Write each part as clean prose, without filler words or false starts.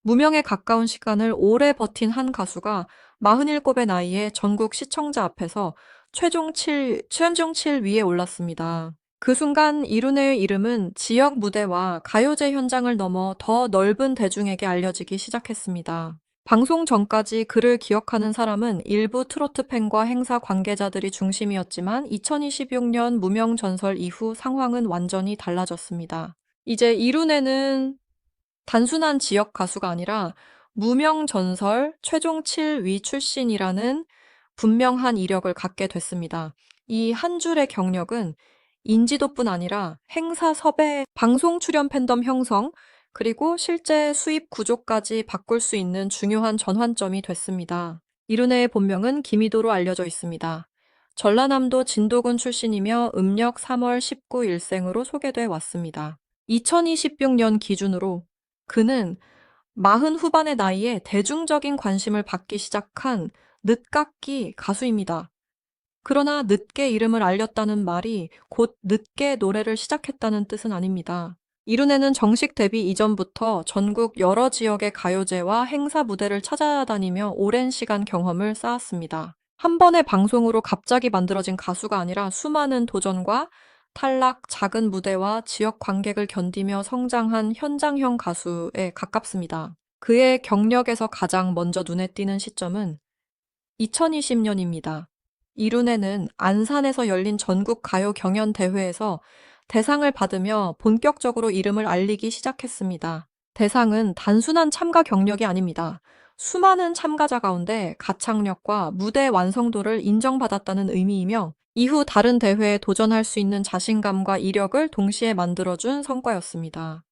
무명에 가까운 시간을 오래 버틴 한 가수가 47의 나이에 전국 시청자 앞에서 최종 7위에 올랐습니다. 그 순간 이룬혜의 이름은 지역 무대와 가요제 현장을 넘어 더 넓은 대중에게 알려지기 시작했습니다. 방송 전까지 그를 기억하는 사람은 일부 트로트 팬과 행사 관계자들이 중심이었지만 2026년 무명 전설 이후 상황은 완전히 달라졌습니다. 이제 이룬혜는 단순한 지역 가수가 아니라 무명 전설 최종 7위 출신이라는 분명한 이력을 갖게 됐습니다. 이 한 줄의 경력은 인지도뿐 아니라 행사 섭외, 방송 출연 팬덤 형성, 그리고 실제 수입 구조까지 바꿀 수 있는 중요한 전환점이 됐습니다. 이룬혜의 본명은 김희도로 알려져 있습니다. 전라남도 진도군 출신이며 음력 3월 19 일생으로 소개돼 왔습니다. 2026년 기준으로 그는 40 후반의 나이에 대중적인 관심을 받기 시작한 늦깎이 가수입니다. 그러나 늦게 이름을 알렸다는 말이 곧 늦게 노래를 시작했다는 뜻은 아닙니다. 이룬혜는 정식 데뷔 이전부터 전국 여러 지역의 가요제와 행사 무대를 찾아다니며 오랜 시간 경험을 쌓았습니다. 한 번의 방송으로 갑자기 만들어진 가수가 아니라 수많은 도전과 탈락, 작은 무대와 지역 관객을 견디며 성장한 현장형 가수에 가깝습니다. 그의 경력에서 가장 먼저 눈에 띄는 시점은 2020년입니다. 이룬혜는 안산에서 열린 전국 가요 경연 대회에서 대상을 받으며 본격적으로 이름을 알리기 시작했습니다. 대상은 단순한 참가 경력이 아닙니다. 수많은 참가자 가운데 가창력과 무대 완성도를 인정받았다는 의미이며 이후 다른 대회에 도전할 수 있는 자신감과 이력을 동시에 만들어준 성과였습니다.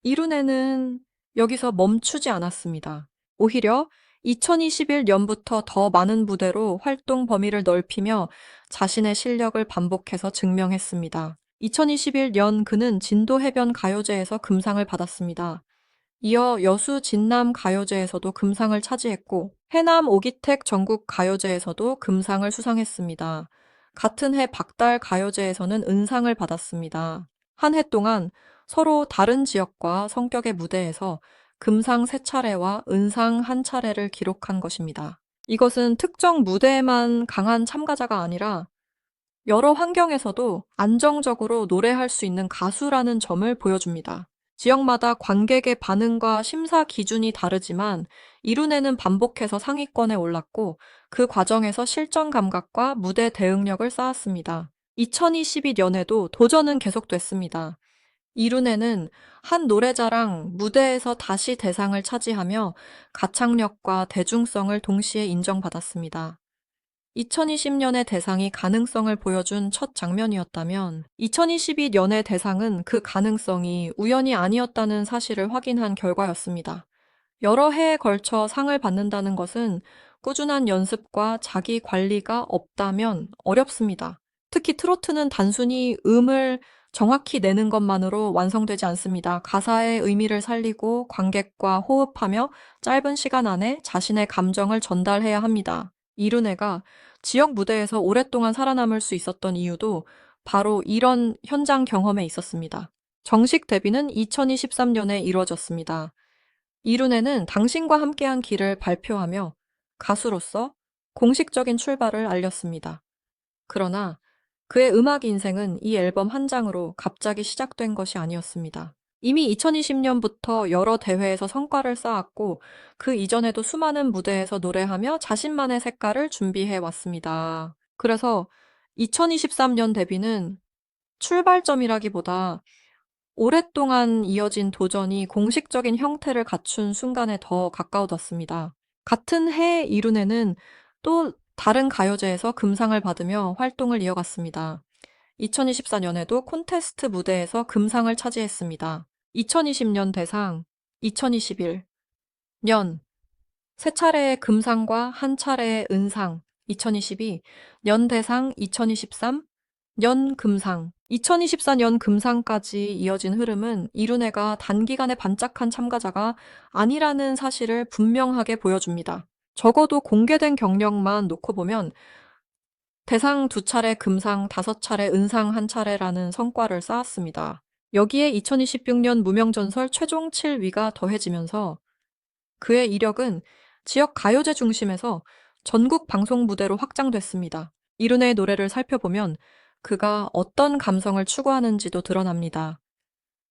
이룬혜는 여기서 멈추지 않았습니다. 오히려 2021년부터 더 많은 무대로 활동 범위를 넓히며 자신의 실력을 반복해서 증명했습니다. 2021년 그는 진도 해변 가요제에서 금상을 받았습니다. 이어 여수 진남 가요제에서도 금상을 차지했고 해남 오기택 전국 가요제에서도 금상을 수상했습니다. 같은 해 박달 가요제에서는 은상을 받았습니다. 한 해 동안 서로 다른 지역과 성격의 무대에서 금상 3차례와 은상 1차례를 기록한 것입니다. 이것은 특정 무대에만 강한 참가자가 아니라 여러 환경에서도 안정적으로 노래할 수 있는 가수라는 점을 보여줍니다. 지역마다 관객의 반응과 심사 기준이 다르지만 이룬혜는 반복해서 상위권에 올랐고 그 과정에서 실전 감각과 무대 대응력을 쌓았습니다. 2022년에도 도전은 계속됐습니다. 이룬혜는 한 노래자랑 무대에서 다시 대상을 차지하며 가창력과 대중성을 동시에 인정받았습니다. 2020년의 대상이 가능성을 보여준 첫 장면이었다면 2022년의 대상은 그 가능성이 우연이 아니었다는 사실을 확인한 결과였습니다. 여러 해에 걸쳐 상을 받는다는 것은 꾸준한 연습과 자기 관리가 없다면 어렵습니다. 특히 트로트는 단순히 음을 정확히 내는 것만으로 완성되지 않습니다. 가사의 의미를 살리고 관객과 호흡하며 짧은 시간 안에 자신의 감정을 전달해야 합니다. 이룬혜가 지역 무대에서 오랫동안 살아남을 수 있었던 이유도 바로 이런 현장 경험에 있었습니다. 정식 데뷔는 2023년에 이루어졌습니다. 이룬혜는 당신과 함께한 길을 발표하며 가수로서 공식적인 출발을 알렸습니다. 그러나 그의 음악 인생은 이 앨범 한 장으로 갑자기 시작된 것이 아니었습니다. 이미 2020년부터 여러 대회에서 성과를 쌓았고 그 이전에도 수많은 무대에서 노래하며 자신만의 색깔을 준비해 왔습니다. 그래서 2023년 데뷔는 출발점이라기보다 오랫동안 이어진 도전이 공식적인 형태를 갖춘 순간에 더 가까워졌습니다. 같은 해 이룬혜는 또 다른 가요제에서 금상을 받으며 활동을 이어갔습니다. 2024년에도 콘테스트 무대에서 금상을 차지했습니다. 2020년 대상, 2021년 세 차례의 금상과 한 차례의 은상, 2022 연대상, 2023 연금상, 2024년 금상까지 이어진 흐름은 이룬혜가 단기간에 반짝한 참가자가 아니라는 사실을 분명하게 보여줍니다. 적어도 공개된 경력만 놓고 보면 대상 2차례 금상, 5차례 은상 1차례라는 성과를 쌓았습니다. 여기에 2026년 무명전설 최종 7위가 더해지면서 그의 이력은 지역 가요제 중심에서 전국 방송 무대로 확장됐습니다. 이룬의 노래를 살펴보면 그가 어떤 감성을 추구하는지도 드러납니다.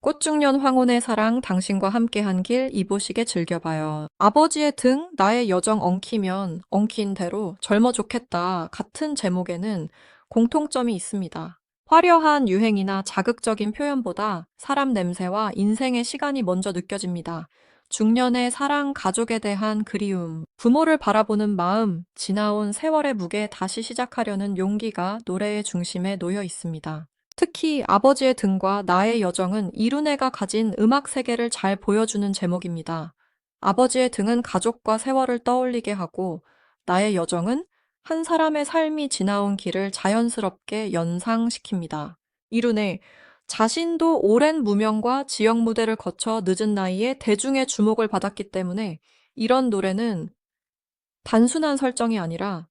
꽃중년 황혼의 사랑, 당신과 함께한 길, 이보시게 즐겨봐요. 아버지의 등, 나의 여정 엉키면 엉킨 대로 젊어 좋겠다 같은 제목에는 공통점이 있습니다. 화려한 유행이나 자극적인 표현보다 사람 냄새와 인생의 시간이 먼저 느껴집니다. 중년의 사랑, 가족에 대한 그리움, 부모를 바라보는 마음, 지나온 세월의 무게 다시 시작하려는 용기가 노래의 중심에 놓여 있습니다. 특히 아버지의 등과 나의 여정은 이룬애가 가진 음악 세계를 잘 보여주는 제목입니다. 아버지의 등은 가족과 세월을 떠올리게 하고 나의 여정은 한 사람의 삶이 지나온 길을 자연스럽게 연상시킵니다. 이룬애 자신도 오랜 무명과 지역 무대를 거쳐 늦은 나이에 대중의 주목을 받았기 때문에 이런 노래는 단순한 설정이 아니라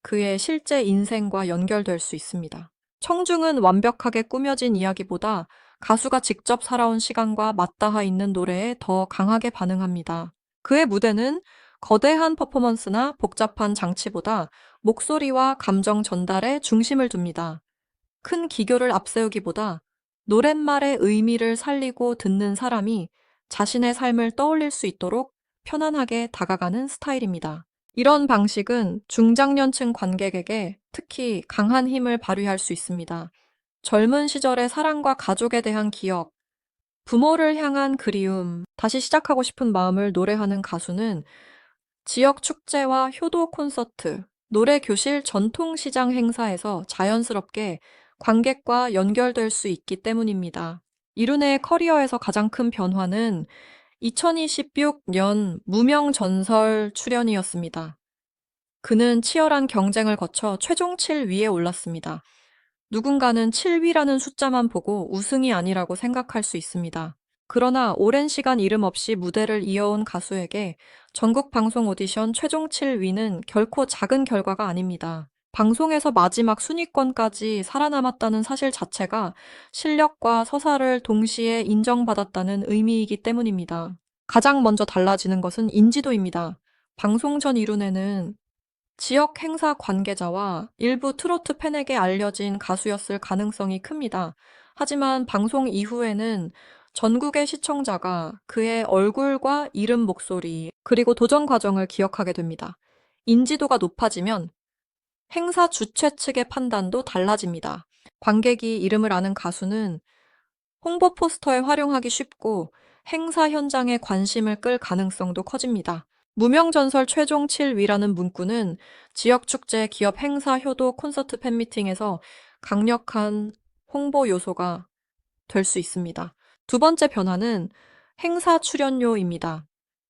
그의 실제 인생과 연결될 수 있습니다. 청중은 완벽하게 꾸며진 이야기보다 가수가 직접 살아온 시간과 맞닿아 있는 노래에 더 강하게 반응합니다. 그의 무대는 거대한 퍼포먼스나 복잡한 장치보다 목소리와 감정 전달에 중심을 둡니다. 큰 기교를 앞세우기보다 노랫말의 의미를 살리고 듣는 사람이 자신의 삶을 떠올릴 수 있도록 편안하게 다가가는 스타일입니다. 이런 방식은 중장년층 관객에게 특히 강한 힘을 발휘할 수 있습니다. 젊은 시절의 사랑과 가족에 대한 기억, 부모를 향한 그리움, 다시 시작하고 싶은 마음을 노래하는 가수는 지역 축제와 효도 콘서트, 노래 교실 전통시장 행사에서 자연스럽게 관객과 연결될 수 있기 때문입니다. 이룬의 커리어에서 가장 큰 변화는 2026년 무명 전설 출연이었습니다. 그는 치열한 경쟁을 거쳐 최종 7위에 올랐습니다. 누군가는 7위라는 숫자만 보고 우승이 아니라고 생각할 수 있습니다. 그러나 오랜 시간 이름 없이 무대를 이어온 가수에게 전국 방송 오디션 최종 7위는 결코 작은 결과가 아닙니다. 방송에서 마지막 순위권까지 살아남았다는 사실 자체가 실력과 서사를 동시에 인정받았다는 의미이기 때문입니다. 가장 먼저 달라지는 것은 인지도입니다. 방송 전 이룬에는 지역 행사 관계자와 일부 트로트 팬에게 알려진 가수였을 가능성이 큽니다. 하지만 방송 이후에는 전국의 시청자가 그의 얼굴과 이름 목소리, 그리고 도전 과정을 기억하게 됩니다. 인지도가 높아지면 행사 주최 측의 판단도 달라집니다. 관객이 이름을 아는 가수는 홍보 포스터에 활용하기 쉽고 행사 현장에 관심을 끌 가능성도 커집니다. 무명전설 최종 7위라는 문구는 지역 축제, 기업 행사, 효도, 콘서트, 팬미팅에서 강력한 홍보 요소가 될 수 있습니다. 두 번째 변화는 행사 출연료입니다.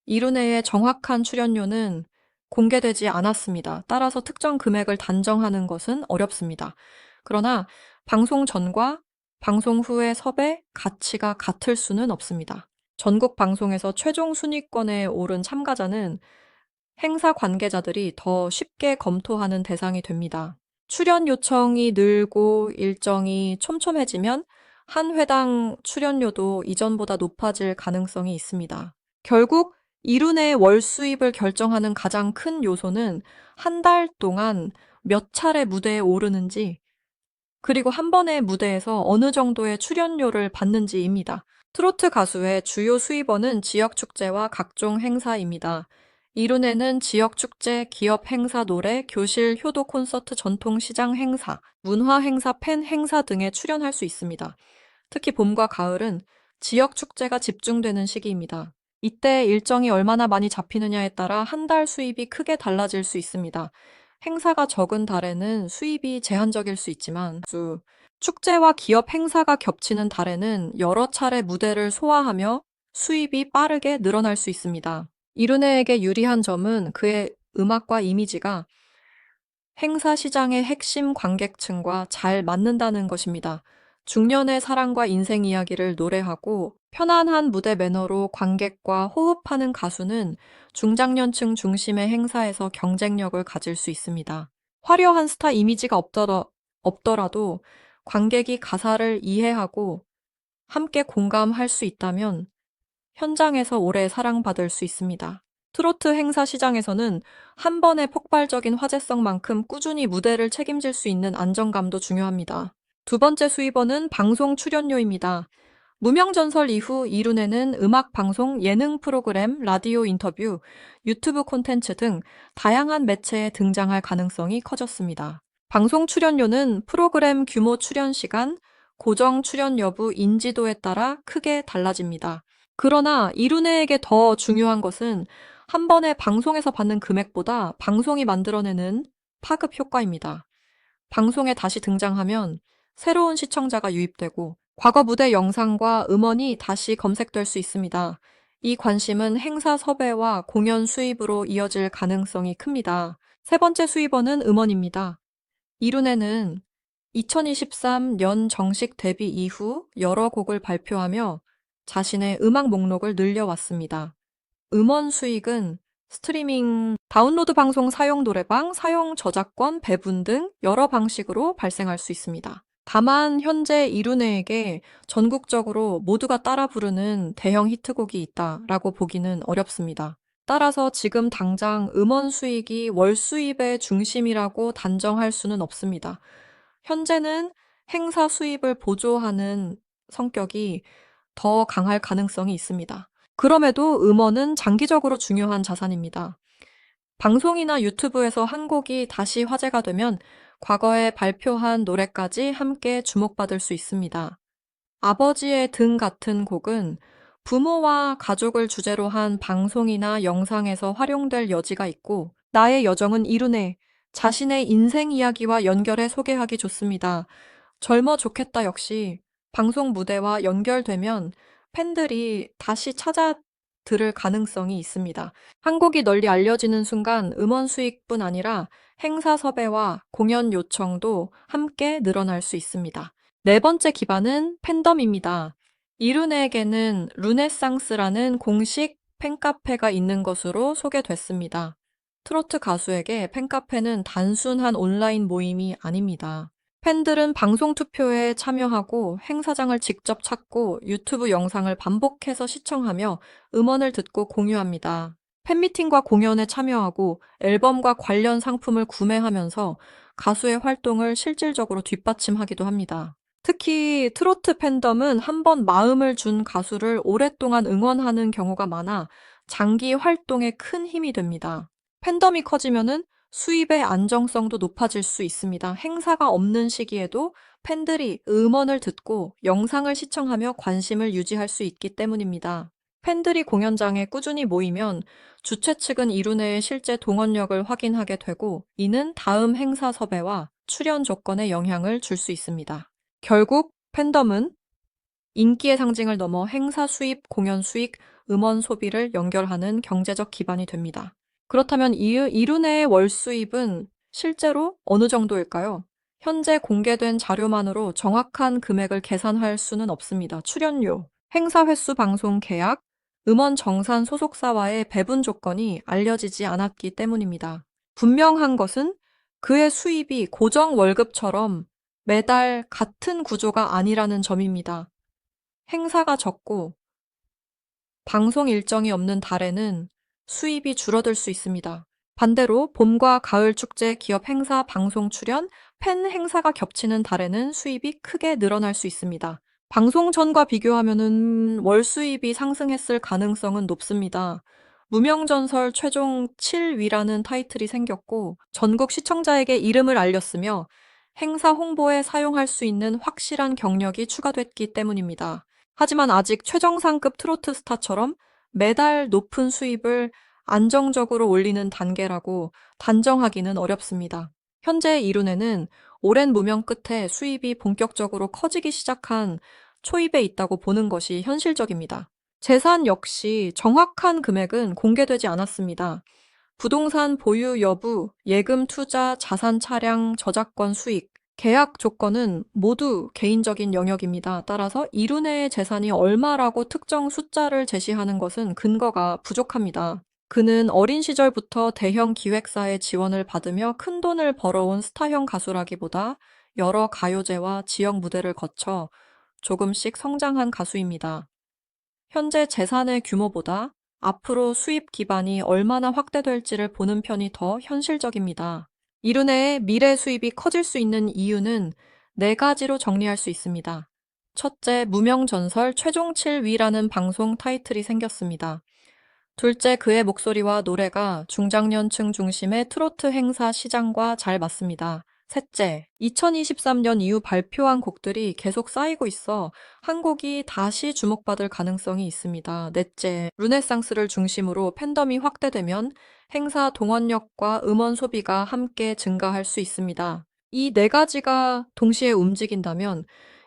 이룬의 정확한 출연료는 공개되지 않았습니다. 따라서 특정 금액을 단정하는 것은 어렵습니다. 그러나 방송 전과 방송 후의 섭외 가치가 같을 수는 없습니다. 전국 방송에서 최종 순위권에 오른 참가자는 행사 관계자들이 더 쉽게 검토하는 대상이 됩니다. 출연 요청이 늘고 일정이 촘촘해지면 한 회당 출연료도 이전보다 높아질 가능성이 있습니다. 결국 이룬의 월 수입을 결정하는 가장 큰 요소는 한 달 동안 몇 차례 무대에 오르는지, 그리고 한 번의 무대에서 어느 정도의 출연료를 받는지입니다. 트로트 가수의 주요 수입원은 지역 축제와 각종 행사입니다. 이룬에는 지역 축제, 기업 행사 노래, 교실, 효도 콘서트, 전통 시장 행사, 문화 행사, 팬 행사 등에 출연할 수 있습니다. 특히 봄과 가을은 지역 축제가 집중되는 시기입니다. 이때 일정이 얼마나 많이 잡히느냐에 따라 한 달 수입이 크게 달라질 수 있습니다. 행사가 적은 달에는 수입이 제한적일 수 있지만 축제와 기업 행사가 겹치는 달에는 여러 차례 무대를 소화하며 수입이 빠르게 늘어날 수 있습니다. 이룬에에게 유리한 점은 그의 음악과 이미지가 행사 시장의 핵심 관객층과 잘 맞는다는 것입니다. 중년의 사랑과 인생 이야기를 노래하고 편안한 무대 매너로 관객과 호흡하는 가수는 중장년층 중심의 행사에서 경쟁력을 가질 수 있습니다. 화려한 스타 이미지가 없더라도 관객이 가사를 이해하고 함께 공감할 수 있다면 현장에서 오래 사랑받을 수 있습니다. 트로트 행사 시장에서는 한 번의 폭발적인 화제성만큼 꾸준히 무대를 책임질 수 있는 안정감도 중요합니다. 두 번째 수입원은 방송 출연료입니다. 무명전설 이후 이룬에는 음악 방송, 예능 프로그램, 라디오 인터뷰, 유튜브 콘텐츠 등 다양한 매체에 등장할 가능성이 커졌습니다. 방송 출연료는 프로그램 규모, 출연 시간, 고정 출연 여부, 인지도에 따라 크게 달라집니다. 그러나 이룬에에게 더 중요한 것은 한 번에 방송에서 받는 금액보다 방송이 만들어내는 파급 효과입니다. 방송에 다시 등장하면 새로운 시청자가 유입되고 과거 무대 영상과 음원이 다시 검색될 수 있습니다. 이 관심은 행사 섭외와 공연 수입으로 이어질 가능성이 큽니다. 세 번째 수입원은 음원입니다. 이룬에는 2023년 정식 데뷔 이후 여러 곡을 발표하며 자신의 음악 목록을 늘려왔습니다. 음원 수익은 스트리밍, 다운로드 방송 사용 노래방, 사용 저작권, 배분 등 여러 방식으로 발생할 수 있습니다. 다만 현재 이룬에에게 전국적으로 모두가 따라 부르는 대형 히트곡이 있다라고 보기는 어렵습니다. 따라서 지금 당장 음원 수익이 월 수입의 중심이라고 단정할 수는 없습니다. 현재는 행사 수입을 보조하는 성격이 더 강할 가능성이 있습니다. 그럼에도 음원은 장기적으로 중요한 자산입니다. 방송이나 유튜브에서 한 곡이 다시 화제가 되면 과거에 발표한 노래까지 함께 주목받을 수 있습니다. 아버지의 등 같은 곡은 부모와 가족을 주제로 한 방송이나 영상에서 활용될 여지가 있고, 나의 여정은 이룬에 자신의 인생 이야기와 연결해 소개하기 좋습니다. 젊어 좋겠다 역시 방송 무대와 연결되면 팬들이 다시 찾아 들을 가능성이 있습니다. 한 곡이 널리 알려지는 순간 음원 수익뿐 아니라 행사 섭외와 공연 요청도 함께 늘어날 수 있습니다. 네 번째 기반은 팬덤입니다. 이룬에게는 르네상스라는 공식 팬카페가 있는 것으로 소개됐습니다. 트로트 가수에게 팬카페는 단순한 온라인 모임이 아닙니다. 팬들은 방송 투표에 참여하고 행사장을 직접 찾고 유튜브 영상을 반복해서 시청하며 음원을 듣고 공유합니다. 팬미팅과 공연에 참여하고 앨범과 관련 상품을 구매하면서 가수의 활동을 실질적으로 뒷받침하기도 합니다. 특히 트로트 팬덤은 한 번 마음을 준 가수를 오랫동안 응원하는 경우가 많아 장기 활동에 큰 힘이 됩니다. 팬덤이 커지면은 수입의 안정성도 높아질 수 있습니다. 행사가 없는 시기에도 팬들이 음원을 듣고 영상을 시청하며 관심을 유지할 수 있기 때문입니다. 팬들이 공연장에 꾸준히 모이면 주최 측은 이룬의 실제 동원력을 확인하게 되고, 이는 다음 행사 섭외와 출연 조건에 영향을 줄 수 있습니다. 결국 팬덤은 인기의 상징을 넘어 행사 수입, 공연 수익, 음원 소비를 연결하는 경제적 기반이 됩니다. 그렇다면 이룬의 월 수입은 실제로 어느 정도일까요? 현재 공개된 자료만으로 정확한 금액을 계산할 수는 없습니다. 출연료, 행사 횟수 방송 계약, 음원 정산 소속사와의 배분 조건이 알려지지 않았기 때문입니다. 분명한 것은 그의 수입이 고정 월급처럼 매달 같은 구조가 아니라는 점입니다. 행사가 적고 방송 일정이 없는 달에는 수입이 줄어들 수 있습니다. 반대로 봄과 가을 축제, 기업 행사, 방송 출연, 팬 행사가 겹치는 달에는 수입이 크게 늘어날 수 있습니다. 방송 전과 비교하면은 월 수입이 상승했을 가능성은 높습니다. 무명전설 최종 7위라는 타이틀이 생겼고 전국 시청자에게 이름을 알렸으며 행사 홍보에 사용할 수 있는 확실한 경력이 추가됐기 때문입니다. 하지만 아직 최정상급 트로트 스타처럼 매달 높은 수입을 안정적으로 올리는 단계라고 단정하기는 어렵습니다. 현재 이룬에는 오랜 무명 끝에 수입이 본격적으로 커지기 시작한 초입에 있다고 보는 것이 현실적입니다. 재산 역시 정확한 금액은 공개되지 않았습니다. 부동산 보유 여부, 예금 투자, 자산 차량, 저작권 수익, 계약 조건은 모두 개인적인 영역입니다. 따라서 이룬의 재산이 얼마라고 특정 숫자를 제시하는 것은 근거가 부족합니다. 그는 어린 시절부터 대형 기획사의 지원을 받으며 큰 돈을 벌어온 스타형 가수라기보다 여러 가요제와 지역 무대를 거쳐 조금씩 성장한 가수입니다. 현재 재산의 규모보다 앞으로 수입 기반이 얼마나 확대될지를 보는 편이 더 현실적입니다. 이룬의 미래 수입이 커질 수 있는 이유는 네 가지로 정리할 수 있습니다. 첫째, 무명전설 최종칠위라는 방송 타이틀이 생겼습니다. 둘째, 그의 목소리와 노래가 중장년층 중심의 트로트 행사 시장과 잘 맞습니다. 셋째, 2023년 이후 발표한 곡들이 계속 쌓이고 있어 한 곡이 다시 주목받을 가능성이 있습니다. 넷째, 르네상스를 중심으로 팬덤이 확대되면 행사 동원력과 음원 소비가 함께 증가할 수 있습니다. 이 네 가지가 동시에 움직인다면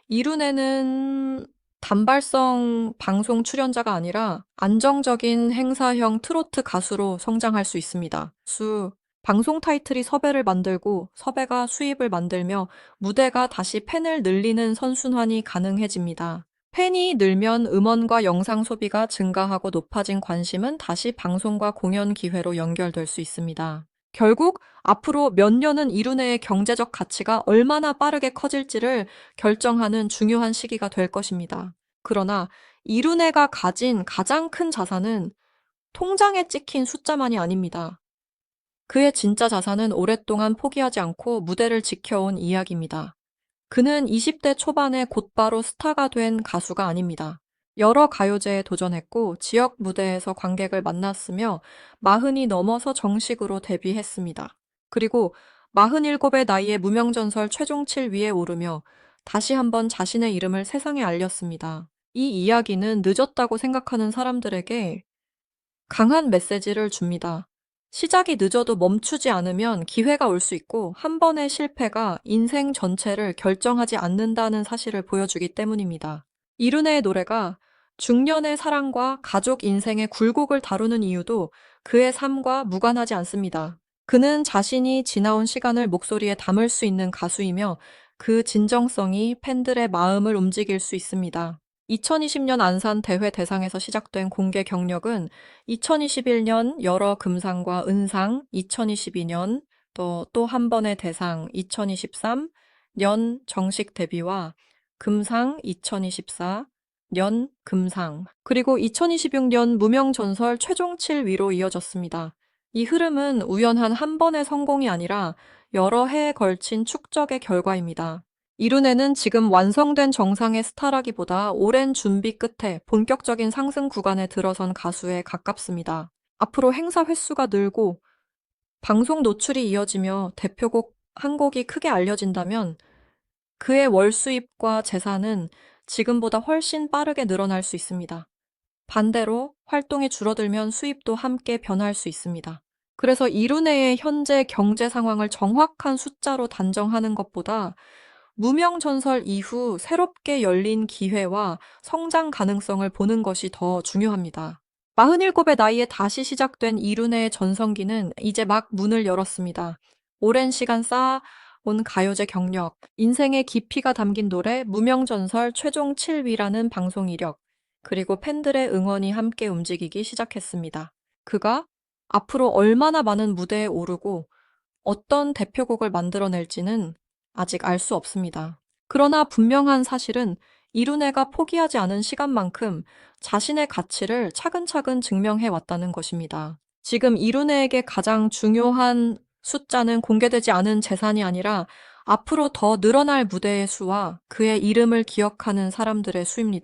이룬에는 단발성 방송 출연자가 아니라 안정적인 행사형 트로트 가수로 성장할 수 있습니다. 방송 타이틀이 섭외를 만들고 섭외가 수입을 만들며 무대가 다시 팬을 늘리는 선순환이 가능해집니다. 팬이 늘면 음원과 영상 소비가 증가하고 높아진 관심은 다시 방송과 공연 기회로 연결될 수 있습니다. 결국 앞으로 몇 년은 이룬의 경제적 가치가 얼마나 빠르게 커질지를 결정하는 중요한 시기가 될 것입니다. 그러나 이룬애가 가진 가장 큰 자산은 통장에 찍힌 숫자만이 아닙니다. 그의 진짜 자산은 오랫동안 포기하지 않고 무대를 지켜온 이야기입니다. 그는 20대 초반에 곧바로 스타가 된 가수가 아닙니다. 여러 가요제에 도전했고 지역 무대에서 관객을 만났으며 40이 넘어서 정식으로 데뷔했습니다. 그리고 47의 나이에 무명전설 최종 7위에 오르며 다시 한번 자신의 이름을 세상에 알렸습니다. 이 이야기는 늦었다고 생각하는 사람들에게 강한 메시지를 줍니다. 시작이 늦어도 멈추지 않으면 기회가 올 수 있고 한 번의 실패가 인생 전체를 결정하지 않는다는 사실을 보여주기 때문입니다. 이룬의 노래가 중년의 사랑과 가족 인생의 굴곡을 다루는 이유도 그의 삶과 무관하지 않습니다. 그는 자신이 지나온 시간을 목소리에 담을 수 있는 가수이며 그 진정성이 팬들의 마음을 움직일 수 있습니다. 2020년 안산 대회 대상에서 시작된 공개 경력은 2021년 여러 금상과 은상, 2022년 또 한 번의 대상 2023년 정식 데뷔와 금상 2024년 금상, 그리고 2026년 무명전설 최종 7위로 이어졌습니다. 이 흐름은 우연한 한 번의 성공이 아니라 여러 해에 걸친 축적의 결과입니다. 이룬에는 지금 완성된 정상의 스타라기보다 오랜 준비 끝에 본격적인 상승 구간에 들어선 가수에 가깝습니다. 앞으로 행사 횟수가 늘고 방송 노출이 이어지며 대표곡 한 곡이 크게 알려진다면 그의 월 수입과 재산은 지금보다 훨씬 빠르게 늘어날 수 있습니다. 반대로 활동이 줄어들면 수입도 함께 변할 수 있습니다. 그래서 이룬의 현재 경제 상황을 정확한 숫자로 단정하는 것보다 무명전설 이후 새롭게 열린 기회와 성장 가능성을 보는 것이 더 중요합니다. 47의 나이에 다시 시작된 이룬의 전성기는 이제 막 문을 열었습니다. 오랜 시간 쌓아온 가요제 경력, 인생의 깊이가 담긴 노래, 무명전설 최종 7위라는 방송 이력, 그리고 팬들의 응원이 함께 움직이기 시작했습니다. 그가 앞으로 얼마나 많은 무대에 오르고 어떤 대표곡을 만들어낼지는 아직 알 수 없습니다. 그러나 분명한 사실은 이룬애가 포기하지 않은 시간만큼 자신의 가치를 차근차근 증명해 왔다는 것입니다. 지금 이룬애에게 가장 중요한 숫자는 공개되지 않은 재산이 아니라 앞으로 더 늘어날 무대의 수와 그의 이름을 기억하는 사람들의 수입니다.